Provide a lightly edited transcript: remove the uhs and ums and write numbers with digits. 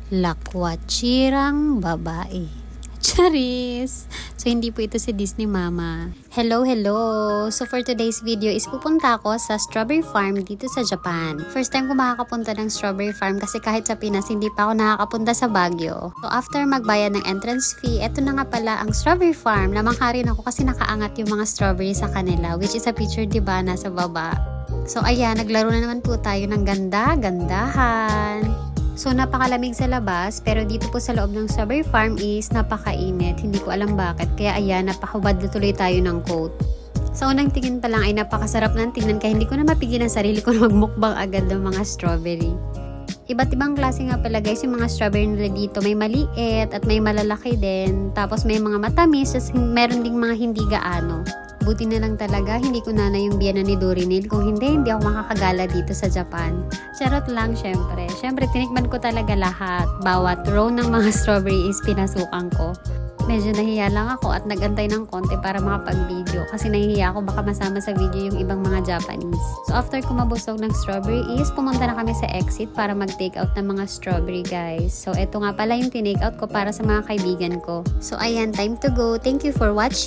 Lakwachirang babae. Charis! So, hindi po ito si Disney Mama. Hello! So, for today's video is pupunta ako sa strawberry farm dito sa Japan. First time ko makakapunta ng strawberry farm kasi kahit sa Pinas, hindi pa ako nakakapunta sa Baguio. So, after magbayad ng entrance fee, eto na nga pala ang strawberry farm. Namangha rin ako kasi nakaangat yung mga strawberry sa kanila, which is a picture, diba, nasa baba. So, ayan, naglaro na naman po tayo ng gandahan. So, napakalamig sa labas, pero dito po sa loob ng strawberry farm is napakainit. Hindi ko alam bakit. Kaya ayan, napakahubad na tuloy tayo ng coat. Sa unang tingin pa lang ay napakasarap ng tingnan kaya hindi ko na mapigil ang sarili ko na magmukbang agad ng mga strawberry. Iba't ibang klase nga pala guys yung mga strawberry nila dito. May maliit at may malalaki din. Tapos may mga matamis, at meron ding mga hindi gaano. Buti na lang talaga, hindi ko na yung biyana ni Dorinil. Kung hindi ako makakagala dito sa Japan. Charot lang, syempre. Syempre, tinikman ko talaga lahat. Bawat row ng mga strawberry is pinasukan ko. Medyo nahiya lang ako at nagantay ng konti para makapag-video. Kasi nahihiya ako baka masama sa video yung ibang mga Japanese. So, after ko mabusog ng strawberry is pumunta na kami sa exit para mag-take out ng mga strawberry, guys. So, eto nga pala yung tinake out ko para sa mga kaibigan ko. So, ayan, time to go. Thank you for watching.